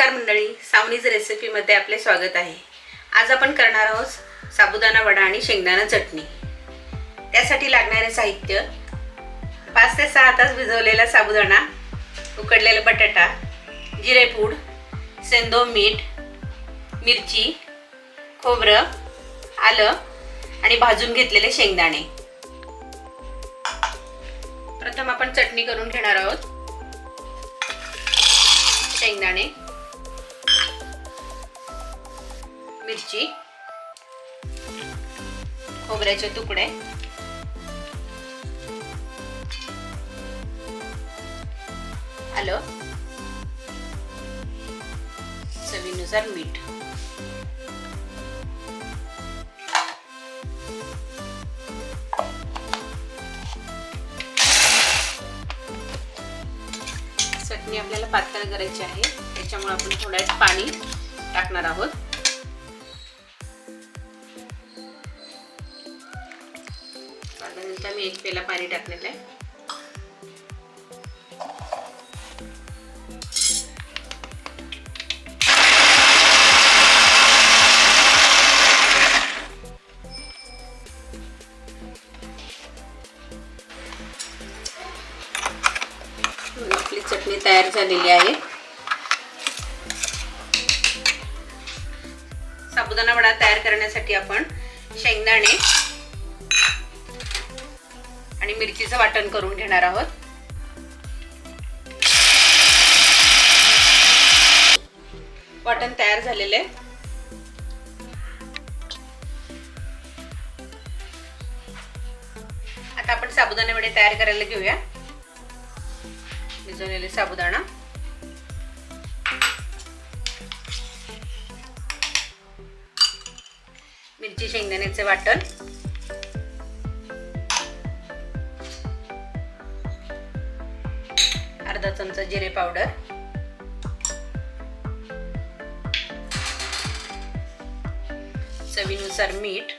नमस्कार मंडळी, सावनीज रेसिपीमध्ये आपले स्वागत आहे। आज आपण करणार आहोत साबुदाणा वडा आणि शेंगदाणा चटणी। त्यासाठी लागणारे साहित्य 5 ते 6 तास भिजवलेला साबुदाणा, उकडलेला बटाटा, जिरेपूड, सेंदो मीठ, मिरची, खोबरं, आलं आणि भाजून घेतलेले शेंगदाणे। प्रथम आपण चटणी करून घेणार आहोत। शेंगदाणे, मिरची, खोबऱ्याचे तुकडे, आलं, चवीनुसार मीठ। चटणी आपल्याला पातळ करायची आहे, त्याच्यामुळे आपण थोडं पाणी टाकणार आहोत। साधारणतः मी 1 पेला पाणी टाकलेलं आहे। आपली चटणी तयार झालेली आहे। साबुदाणा वडा तयार करण्यासाठी आपण शेंगदाणे आणि मिरचीचं वाटण करून घेणार आहोत। वाटण तयार झालेले आहे। आता आपण साबुदाणे वडे तयार करायला घेऊया। भिजवलेले साबुदाणा, मिरची शेंगदाण्याचे वाटण, अर्धा चमचा जिरे पावडर, चवीनुसार मीठ।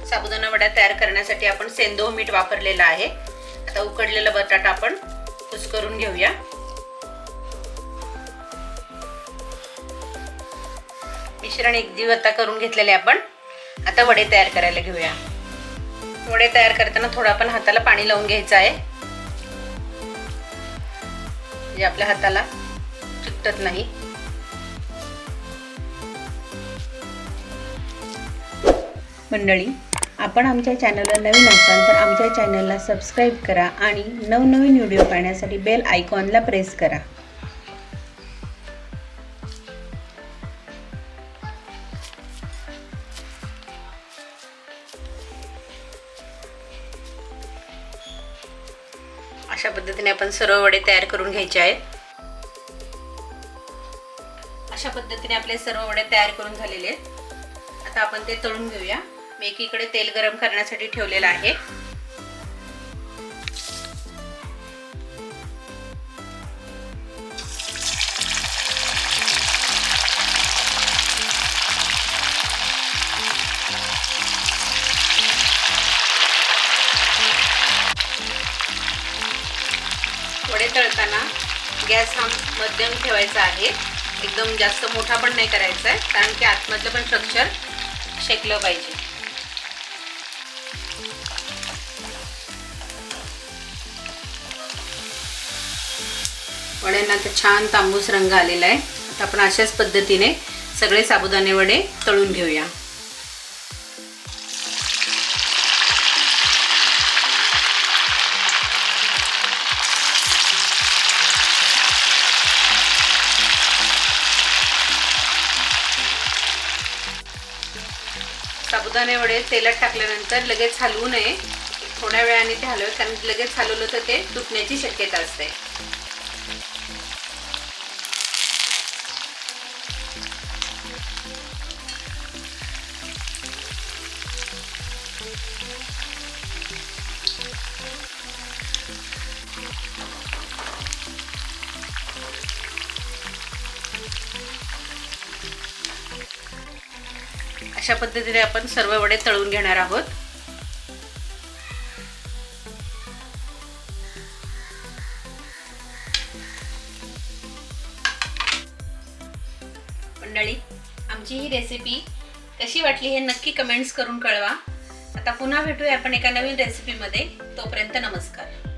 साबुदाणा वडा तयार करण्यासाठी आपण सेंदो मीठ वापरलेलं आहे। आता उकडलेला बटाटा आपण कुस्करून घेऊया। मिश्रण एकजीव आता करून घेतलेले आपण आता वडे तयार करायला घेऊया। वडे तयार करताना थोडं आपण हाताला पाणी लावून घ्यायचं आहे, म्हणजे आपल्या हाताला चिकटत नाही। मंडळी, आपण आमच्या चॅनलला नवीन असाल तर आमच्या चॅनलला सबस्क्राईब करा आणि नवनवीन व्हिडिओ पाहण्यासाठी बेल आयकॉनला प्रेस करा। अशा पद्धतीने आपण सर्व वडे तयार करून घ्यायचे आहेत। अशा पद्धतीने आपले सर्व वडे तयार करून झालेले आहेत। आता आपण ते तळून घेऊया। मी एकीकडे तेल गरम करण्यासाठी ठेवलेलं आहे। वडे तळताना गॅस हा मध्यम ठेवायचा आहे, एकदम जास्त मोठा पण नाही करायचा आहे, कारण की आतमधलं पण स्ट्रक्चर शेकलं पाहिजे। वड्यांना तर छान तांबूस रंग आलेला आहे। आता आपण अशाच पद्धतीने सगळे साबुदाणे वडे तळून घेऊया। साबुदाणे वडे तेलात टाकल्यानंतर लगेच हलवू नये, थोड्या वेळाने ते हलवावे, कारण लगेच हलवलं तर ते तुटण्याची शक्यता असते। अशा पद्धतीने आपण सर्व वडे तळून घेणार आहोत। मंडळी, आमची ही रेसिपी कशी वाटली हे नक्की कमेंट्स करून कळवा. आता पुन्हा भेटूया आपण एका नवीन रेसिपीमध्ये. तोपर्यंत नमस्कार.